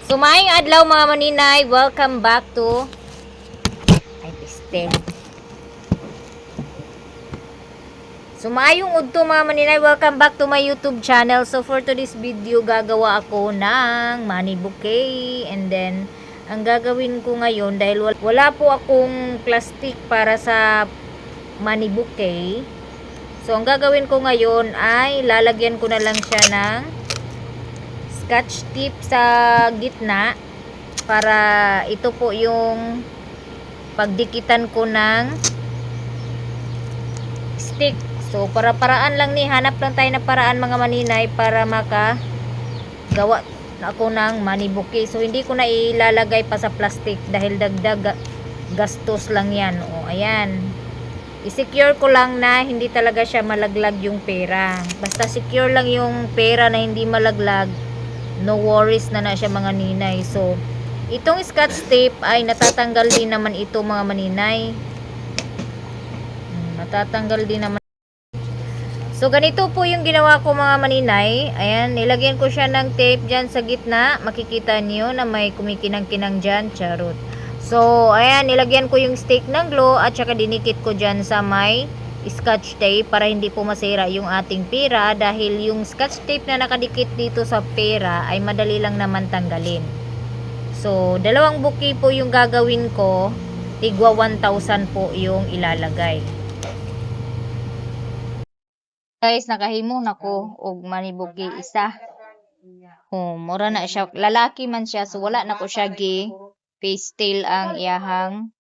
Sumayong adlaw mga maninay, welcome back to ay piste. Sumayong udto mga maninay, welcome back to my YouTube channel. So for today's video, gagawa ako ng money bouquet. And then ang gagawin ko ngayon, dahil wala po akong plastic para sa money bouquet, so ang gagawin ko ngayon ay lalagyan ko na lang siya ng scotch tape sa gitna para ito po yung pagdikitan ko ng stick. So para-paraan lang ni, hanap lang tayo na paraan mga maninay para makagawa ako ng money bouquet. So hindi ko na ilalagay pa sa plastic dahil dagdag gastos lang yan. O ayan, i-secure ko lang na hindi talaga siya malaglag yung pera. Basta secure lang yung pera na hindi malaglag, no worries na siya mga ninay. So itong scotch tape ay natatanggal din naman ito mga maninay. Natatanggal din naman. So ganito po yung ginawa ko mga maninay. Ayan, nilagyan ko siya ng tape dyan sa gitna. Makikita niyo na may kumikinang-kinang dyan. Charot. So ayan, nilagyan ko yung stick ng glue at saka dinikit ko dyan sa may scotch tape para hindi po masira yung ating pera, dahil yung scotch tape na nakadikit dito sa pera ay madali lang naman tanggalin. So dalawang bouquet po yung gagawin ko, tigwa 1,000 po yung ilalagay. Guys, nakahimo na ko og money bouquet isa. Mura na siya, lalaki man siya, so wala na ko siya gi pastel ang iyahang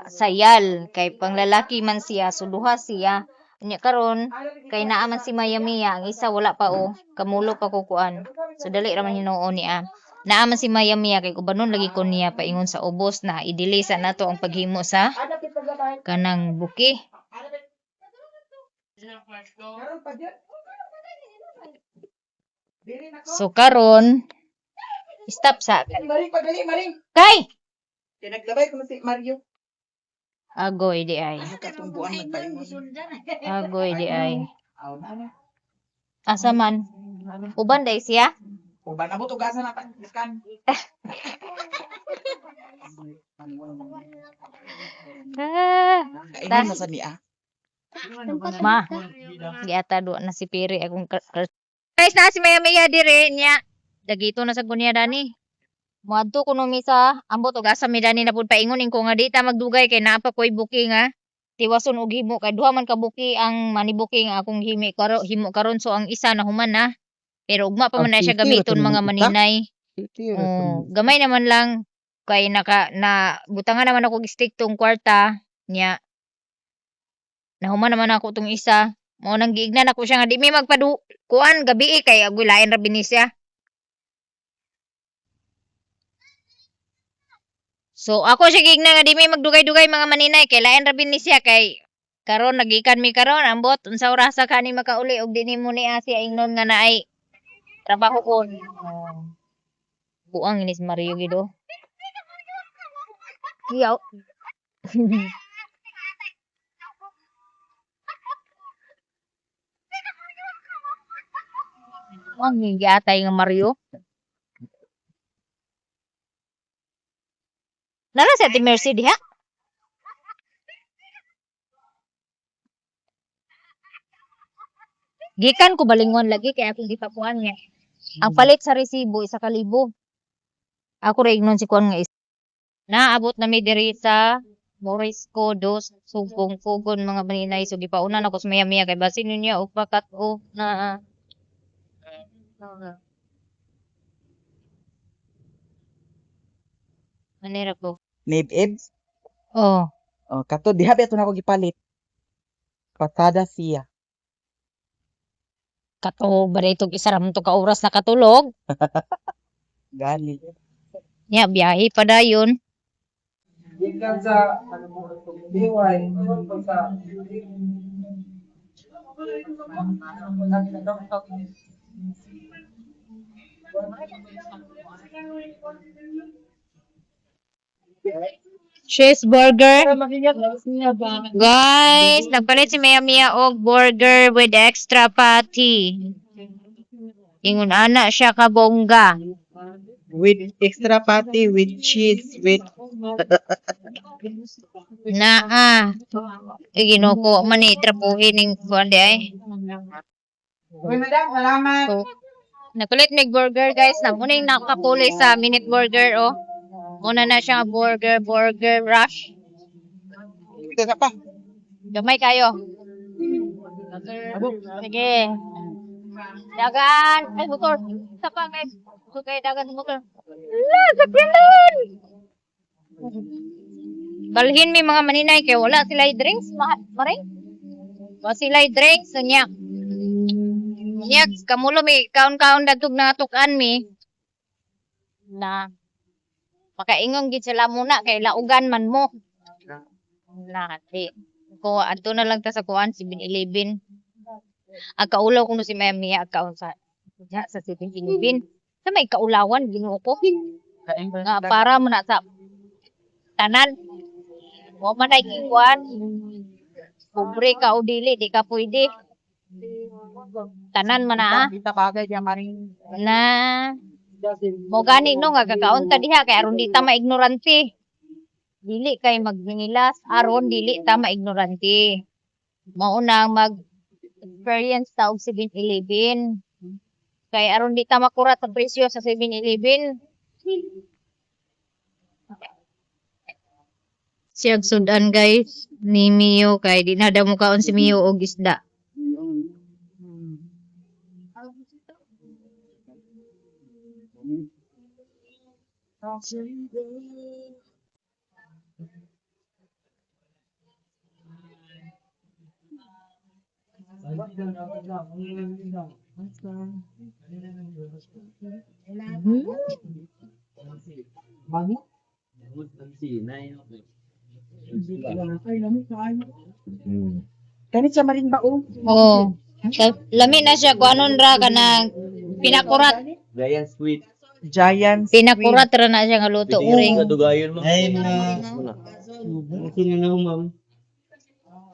sayal, kay pang lalaki man siya, so duha siya. Nya karon kay naa man si Maya Mia, ang isa wala pa kamulo pa kukuan. So dali ra man hinuon niya. Naa man si Maya Mia, kay kubanon lagi ko niya paingon sa ubos na i-delay sa nato ang paghimo sa kanang bouquet. So karon stop sa kay Pinaglabay ko na si Mario. agoy di ay. Katumbuan magpaingon. Agoy di ay. Asa man? Uban day siya? Uban na mo tugasan na iskan. Kaingon na sa niya. Ma, giata do na si Piri akong guys na si Maya Maya dire niya. Dagito na sa gunya dani. Muadto kuno mi sa ambot og asa mi dani na pud paingon ko nga di ta magdugay kay naa pa koy booking nga. Tiwason og himo kay duha man ka booking ang money booking akong himo karon, so ang isa na human na. Pero ugma pa man na siya gamiton mga maninay. Gamay naman lang kay na butangan naman ako stick tong kwarta niya. Nahuman naman ako tong isa. Mo nang giignan ako siya nga di mi magpadu kuan gabi kay agoy lain ra bini siya. So ako siya giignan nga di mi magdugay-dugay mga maninay kay lain ra bini siya, kay karon nagikan mi karon ambot unsa oras sa kani makauli og dinhi mo niya siya ingnon nga naay trabaho ko. Buang ini si Mario gido. Yaw. Ang giatay nga Mario. Nara sa Ate Mercy diha? Gikan ko balingon lagi kay akong gipapuan niya. Ang palit sa resibo 1,000. Ako ra ignon si kuan nga naabot na mi diri sa Morisco dos Sugong Pugon mga maninay. So gipaunan ako sa Maya Mia kay basin niya og pakat o na manira ko. Nib-ib. Oh, Oh, kato diha beto na ako gipalit. Patada siya. kato ba itong isa ra man to ka oras nakatulog? Gali. Nya biyahe pa dayon. Gikan sa diway sa Cheeseburger. Guys, nagpalit si Maya Mia og burger with extra patty. Ingon ana siya ka bongga. With extra patty, with cheese, with... Naa. Ginoko man ni trapuhin ning kuan di ay. Uy, madam, salamat. So, nakulit mig burger guys. Namuning nakapuli sa minute burger oh. Muna na siya burger rush. Ito na pa. Gamay kayo. Sige. Dagan. Ay, motor. Isa pa guys. Okay, dagan sa motor. Ala, sakyanan. Balhin mi mga maninay kay wala sila drinks. Maring. Wala sila drinks. So, niya. Niya, kamulo mi. Kaon-kaon dagtog na tukan mi. Na. Makaingong gid sila muna kay laugan man mo. Na, di. Ko adto na lang ta sa kuan 7-Eleven. Ang kaulaw kuno si Ma'am Mia account sa 7-Eleven. Sa may kaulawan Ginoo ko. Nga para mo na sa tanan. Mo man ay kuan. Pobre ka o dili, di ka pwede. Tanan man na. Kita bagay diya maring. Na mo gani no nga kakaon ta diha kay aron di ta maignorante. Dili kay magningilas aron dili ta maignorante. Mao nang mag experience ta og 7-Eleven. Kay aron di ta makurat sa presyo sa 7-Eleven. Siyag sudan guys ni Mio kay di na daw mo kaon si Mio og isda. Mami? Kanit sa maring bao. Oo. Lami na siya kuanon ra kanang pinakurat. Giant squid. Giant Pinakurat ra na siya nga luto uring. Sa dugayon mo. Ay, mga... Sinanaw, ma'am.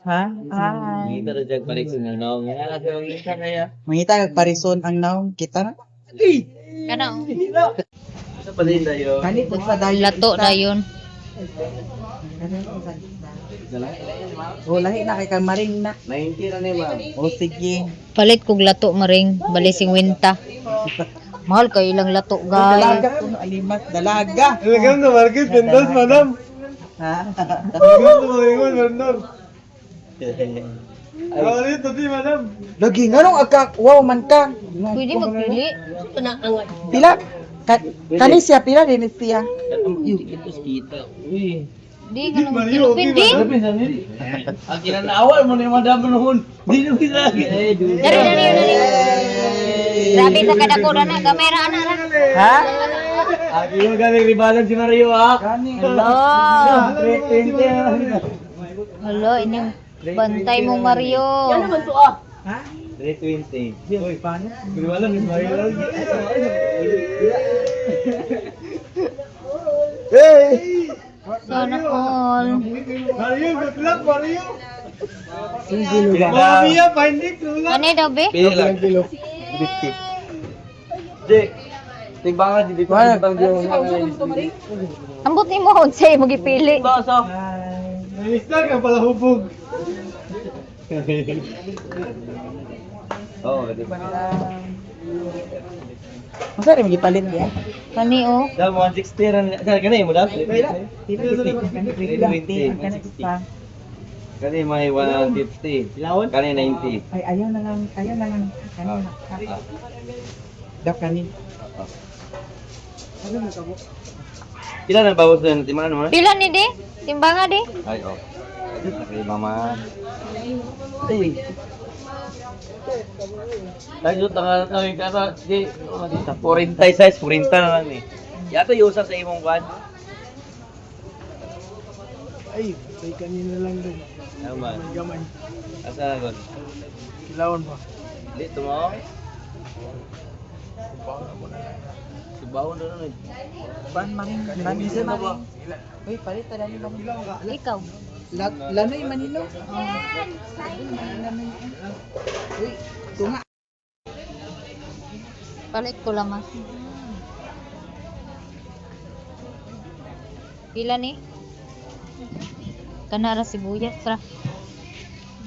Ha? Ay. Ngita na dyan balik sa nanong. Yan kasi ang ngita kaya. Mangita parison ang naong kita na. Kana Sa palin tayo. Kanit sa dayon. lato na yun. O lahi na kay kang maring na. 90 na ni ma'am. O sige. Palit kog lato maring balising winta. Mahal kayo ilang lato guys. Dalaga ko alimas dalaga. Welcome to Market Pendos, madam. Ha? Welcome to Market Pendos. Ay, tadi, madam. Lagi nganong agka wow man ka. Pwede magpili. Pila? Kani siya pila din siya. Ito kita. Uy. Di ka nang pindi. Ang kinanaawal mo ni madam noon. Di na kita lagi. Dari. Grabe sa kada ko na kamera ana ra. Ha? Agi mo galing ribalan si Mario ha. Kani. Hello. Hello, ining bantay mo Mario. Ha? 320. Uy, paano? Ribalan ni Mario lagi. Sana all. Mario, good luck, Mario. Sige lugar. Mamiya, finding tulad. Ano daw be? Pili lang. 50. Di. Tingbangan di dito. Wala. Ambot ni mo unsay mo gipili. Basa. Nalista ka pala hubog. Oh, di ba? Masa rin magipalit niya? Kani oh. Dal mo 160 ran. Kani mo dal. Kani may 150. Kani 90. Ay, ayaw na lang. Kani. Daw kani. Pila na bawas na timangan mo na? Pila ni di? Timbanga di? Ay, oh. Okay, mama. Tayo tanga ay kata di 40 size 40 na lang ni. Yato yusa sa imong kwan. Ay, may kanina lang din. Naman. Gamay. Asa na gon? Kilawan pa. Dito mo. Subaw na nun. Ban maring. Ban isa maring. Uy, palit ta dali ba? Ikaw. Lanoy manilo. Uy, tunga. Palit ko lamang. Pila ni? Kanara sibuyas ra.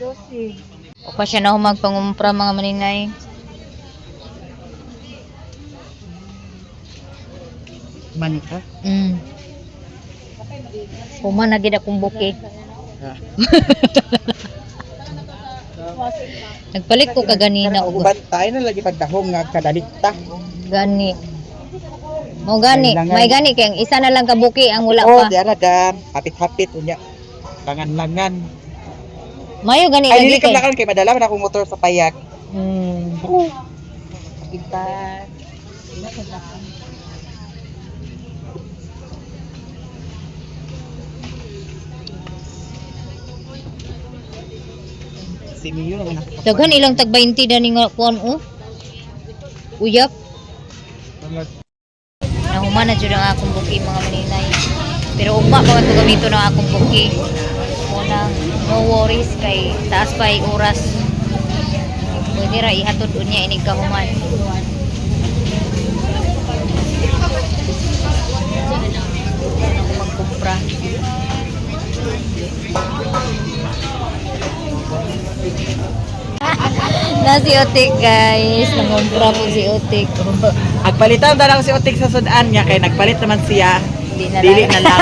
12. O pa siya na humagpangumpra mga maninay. Manika. Human na gid akong buki. Nagpalit ko kaganina og Bantay na lagi pagdahong nga kadalikta. gani. Mo gani, Kailangan- may gani kay ang isa na lang kabuki ang wala Oh, pa. diara dan. Hapit-hapit unya. Langan-langan. Mayo gani Ay, lagi dili ka kay. lakan kay madala man akong motor sa payak. Kita. Si Mio naman ako. Daghan ilang tag 20 dani nga kuan Uyap. Nahuman na jud ang akong buki mga maninay. Pero ugma pa man to gamito ng akong buki. Muna no worries kay taas pa ay oras. Pwede ra ihatod unya inig kahuman. Ako magkumpra. Na si Otik guys, nangumpra po si Otik. Agpalitan ta lang si Otik sa sudan niya kay nagpalit naman siya. Dili Dili na lang.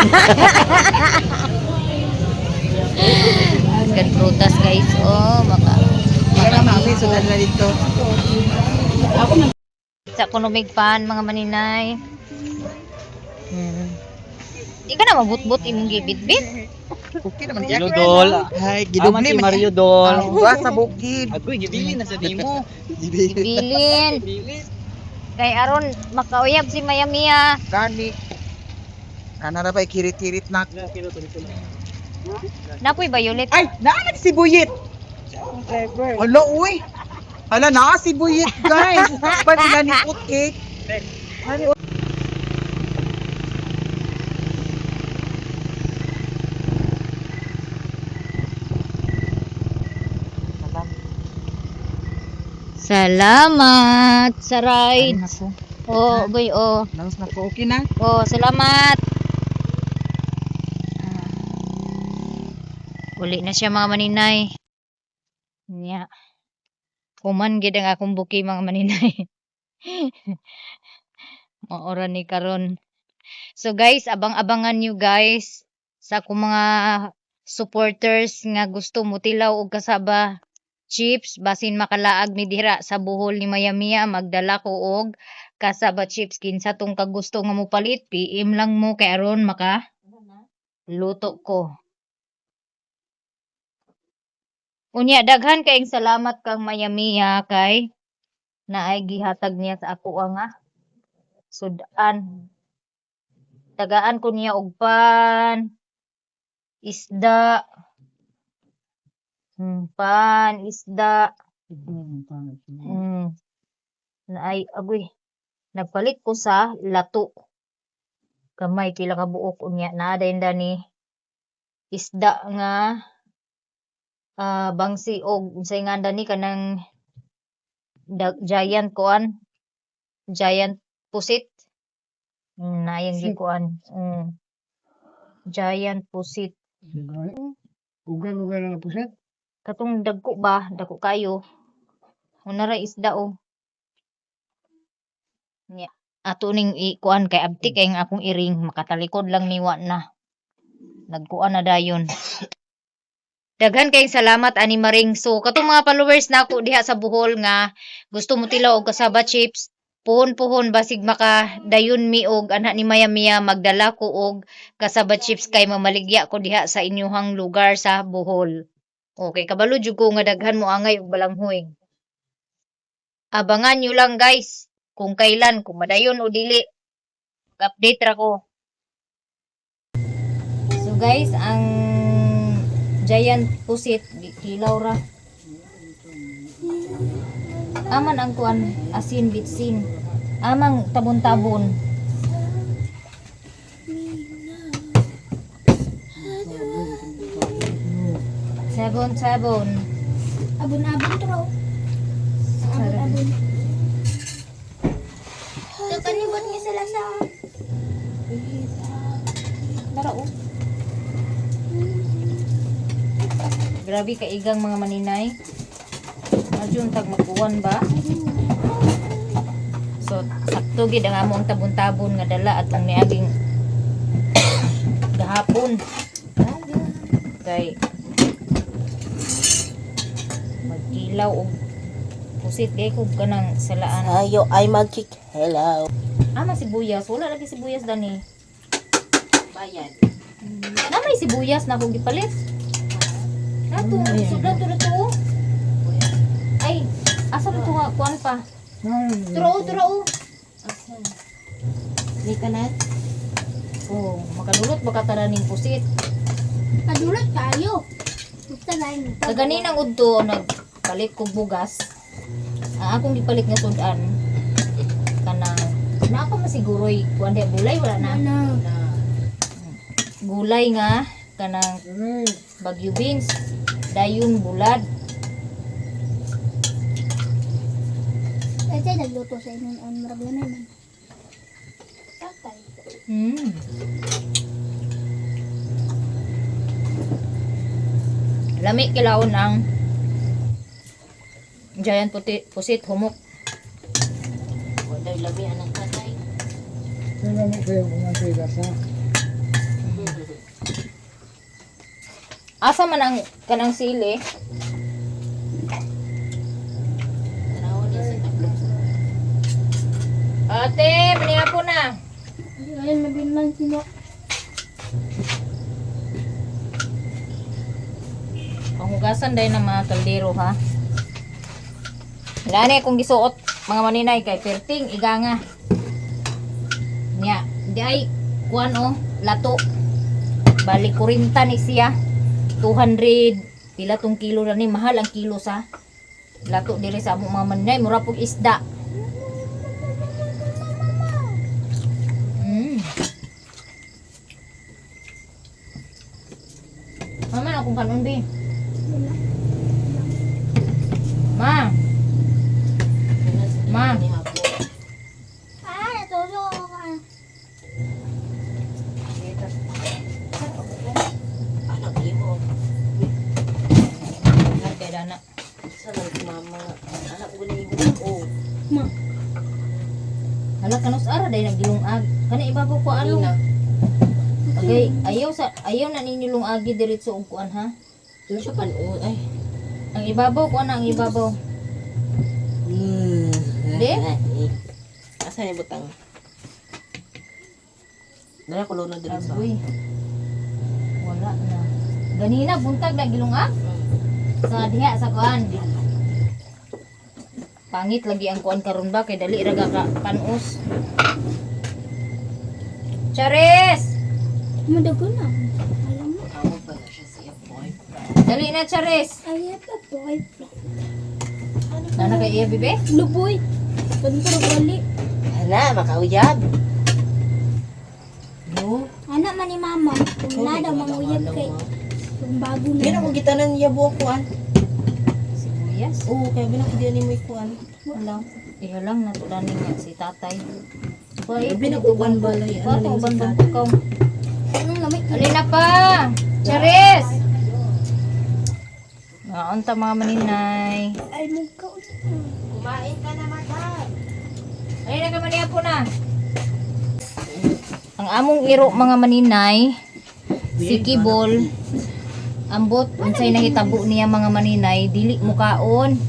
Kan prutas guys, oh maka Kaya mami sudan na dito. sa kunomig pan mga maninay. Di ka na mabutbut imong gibit-bit. Okay naman Mario Dol. Ay, Aman gidubli si man. Mario Dol. Wa sa bukid. Agoy, gibili na sa nimo. Bilin. Kay aron makauyab si Maya Mia. Gani. Kana ra bay kirit-kirit na. Napoy violet. Ay, naa si Buyit. Hala, uy. Hala, naa si Buyit, guys. Pa nila ni Otik. Salamat sa ride. Nako. Oh, boy, oh. Laos na po. Okay na. Oh, salamat. Uli na siya mga maninay. Nya. Kuman gid ang akong buki mga maninay. Maora ni karon. So guys, abang-abangan nyo guys sa akong mga supporters nga gusto mo tilaw og kasaba chips basin makalaag mi dira sa buhol ni Maya Mia magdala ko og kasaba chips kinsa tong kagusto nga mopalit PM lang mo kay aron maka luto ko. Unya daghan kayong salamat kang Maya Mia kay naay gihatag niya sa ako nga sudan. Tagaan ko niya og pan, isda, pan, isda. Naay agoy. Nagpalit ko sa lato. Kamay pila ka buok unya naa dayon dani isda nga bangsi og unsay nga dani kanang giant kuan. Giant pusit. Naayang gikuan. Giant pusit. Ugan-ugan na puset. Katong dagko ba? Dagko kayo. Unara isda o. Nya. Ato ning ikuan kay abti kay ang akong iring makatalikod lang niwa na. Nagkuan na dayon. Daghan kayong salamat ani Maring. So katong mga followers nako diha sa Bohol nga gusto mo tilaw og kasaba chips, puhon-puhon basig maka dayon mi og anha ni Maya Mia magdala ko og kasaba chips kay mamaligya ko diha sa inyuhang lugar sa Bohol. Okay, kabalo jud ko nga daghan mo angay og balanghoy. Abangan nyo lang guys kung kailan, kung madayon o dili. Update ra ko. So guys, ang giant pusit hilaw ra. Aman ang kuan asin bitsin. Amang tabon-tabon. Sabon-sabon. Abon-abon tro. Abon-abon. So, kanibot niya sila sa Tara oh. Grabe ka igang mga maninay. Medyo tag magkuwan ba? So, sakto gid ang among tabon-tabon nga dala at ang niaging gahapon. Kay magkilaw og pusit kay kog kanang salaan. Ayo ay mag-kick. Hello. Ama sibuyas, wala lagi sibuyas dani. Bayan. Na may sibuyas na akong gipalit. Nato, sudan to na to. Ay, asa na to nga kuan pa? Turo. Di ka na? Oh, makadulot baka taraning pusit. Kadulot tayo. Basta lain. Kaganinang udto nagpalit kog bugas. Ang akong gipalit nga sudan kanang na ako masiguroy kuan di bulay wala na. Ano? Gulay nga kanang bagyo beans, dayon bulad. Kasi nagluto sa inyo on maraglan naman. Sakay. Lami kilaon ang giant pusit humok. Wala labi anang katay. Asa man ang kanang sili? Tanaw ni sa taklong. Ate, maniya po na. Ayun, mabinman sino. Panghugasan dahil ng mga kaldero ha. Lani akong gisuot mga maninay kay perting iganga. Nya, di ay kuan oh, lato. Balik 40 ni siya. 200 pila tong kilo na ni mahal ang kilo sa lato diri sa among mga maninay mura pug isda. Mama na akong kanon bi. Ma. Ma. Natulo ka. Anak imo. Kay dana. Sa mama. Anak ko ni oh. Ma. Hala kanus ara day nagilungag. Kana ibabaw ko ano. Okay, ayaw na ninyo lungagi diretso og kuan ha. Dito siya panuod ay. Ang ibabaw ko ang ibabaw. Di? Asa ni butang? Dala ko na diri sa. Agoy. Wala na. Ganina buntag na gilungag. Sa diha sa kuan. Pangit lagi ang kuan karon ba kay dali ra ka panus. Charis! Madago na. Alam mo. Amo pa na siya siya boy. Dali na Charis. I have a boyfriend. Nana kay iya bibe? Luboy. Kanto ra gali. Ana makauyab. No. Anak man ni mama. Kung nada manguyab kay kung bago na. Gina ko gitanan niya buok kuan. Sibuyas. Oo, kaya bina ko diyan ni mo kuan. Wala. Iha lang na tulani nga si tatay. Wala Bina ko kuan balay. Ano Ano uban ni ba ko? Anong lamig? Alina pa! Charis! Ngaon ta mga maninay. Ay mugka. Kumain ka na madam. Alina ka maniya po na. Ang among iro mga maninay, si Kibol, ambot, unsay nahitabo niya mga maninay, dili mo kaon.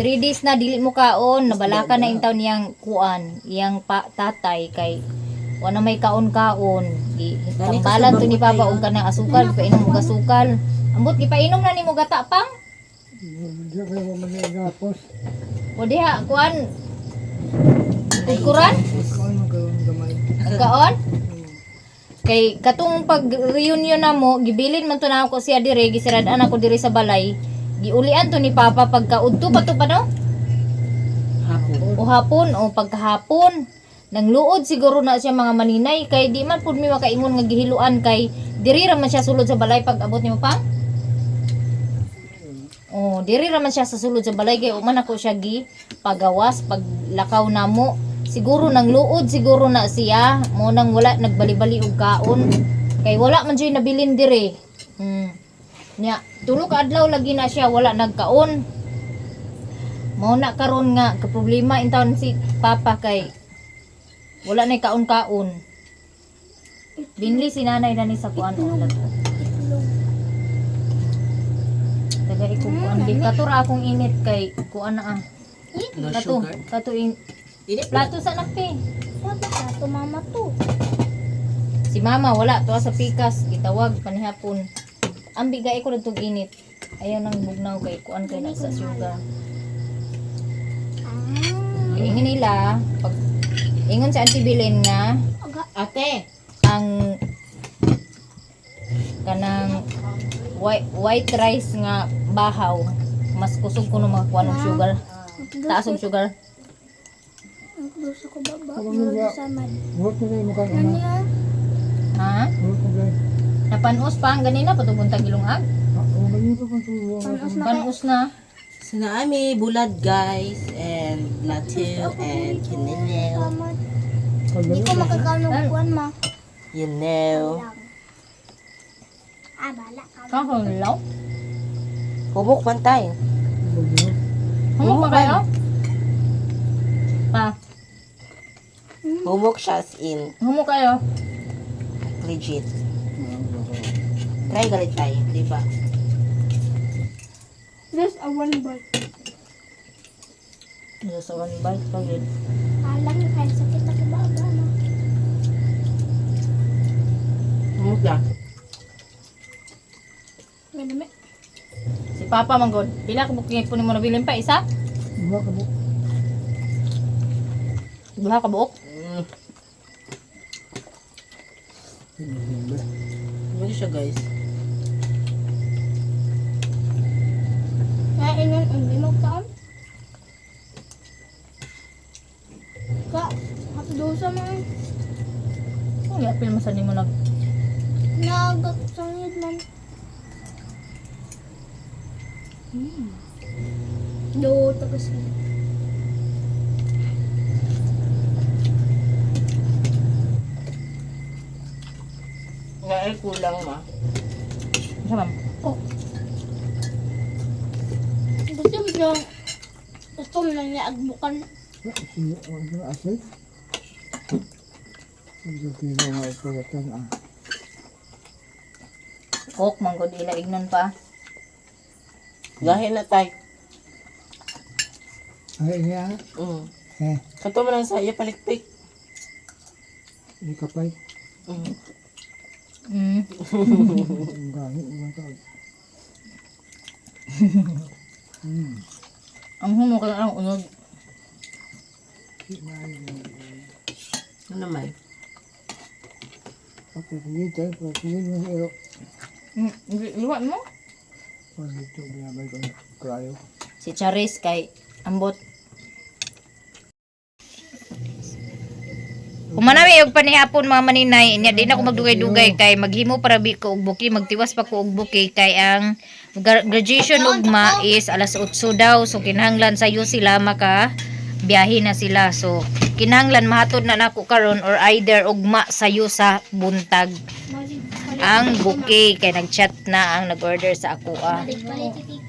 3 days na dili mo kaon, nabalaka na intaw niyang kuan, iyang tatay kay wala may kaon-kaon. Tambalan to ni Papa og kanang asukal, painom og asukal. Ambot gipainom na nimo gata pang? O diha kuan. Kuran? Ang kaon? Kay katong pag reunion namo, gibilin man to na ako siya dire, gisirad-an ako dire sa balay. Giulian to ni Papa pagkaudto pa to pa no? Hapon o pagkahapon. Nangluod siguro na siya mga maninay kay di man pud mi makaingon nga gihiluan kay diri ra man siya sulod sa balay pag abot nimo pa. Oh, diri ra man siya sa sulod sa balay kay uman ako siya gi pagawas pag lakaw namo. Siguro nangluod siguro na siya mo nang wala nagbali-bali og kaon. Kay wala man dyan nabilin dire. Nya, tulo ka adlaw lagi na siya, wala nagkaon. Mao na karon nga, kaproblema in town si Papa kay wala na kaon-kaon. Binli si nanay na ni sa kuan o lato. Taga ikukuan. Di katura akong init kay kuan na ah. No Kato, sugar. kato in. Dili Plato sa nakpi. Dapat ato mama to. Si mama wala to sa pikas gitawag panihapon. Ambi gay ko nagtong init. Ayaw nang bugnaw kay kuan kay nasa sugar. Ingin nila pag ingon sa Auntie Belen nga Ate. ang kanang white rice nga bahaw mas kusog kuno makakuha ng sugar. Taas ang sugar. Gusto ko baba. Gusto sa mad. Huwag ko rin mukha Ano yan? Ha? Huwag ko rin. Napanos pa ang ganina patubuntag ilungag. Ako, ganito pa ito. Panos na kayo. Panos na. Sinami, bulad guys, and latil, and kinilil. Samad. Hindi ko makakaon ng kuwan ma. You know. Bala ka. Kahulaw. Hubok pantay. Humok ba kayo? Pa, Hubok siya as in. humok kayo. Legit. Try galit tayo, di ba? Just a one bite. Sa one bite pa yun. Alang kaya sakit ako baba na. Hubok siya. Ganun Si Papa manggod. Pila ka buking punin mo na bilin pa isa? Huwag ka mo. Duha ka buok. Hubok siya guys. Kainan ang linog taon. Ka, hapdosa man. Ang yapil mo sa nimo nag Nagagsangyod man. Do, tapos Nga ay kulang ma. Sa ma'am. gusto mo lang niya agbukan. Huwag ka asin. Huwag ka nga ipagatan ah. Coke manggod ila ignon pa. Gahin na tayo. Ay, niya. Eh, Kato mo lang sa iya palikpik. hindi ka pa. Mm. Ang gamit mo ito. Ang humok lang ang unog. Ano may? Ako, dito, pagkinin mo siya. Iwan mo? Pag ito, binabay ko na krayo. Si Charis kay ambot. Kumanami og panihapon mga maninay, nya di na ako magdugay-dugay kay maghimo para bi ko og buki, magtiwas pa ko og buki kay ang graduation ugma is alas 8 daw. So kinahanglan sayo sila maka biyahe na sila. So kinahanglan mahatod na nako karon or either ugma sayo sa buntag ang buki kay nag-chat na ang nag-order sa ako ah. Balik-balik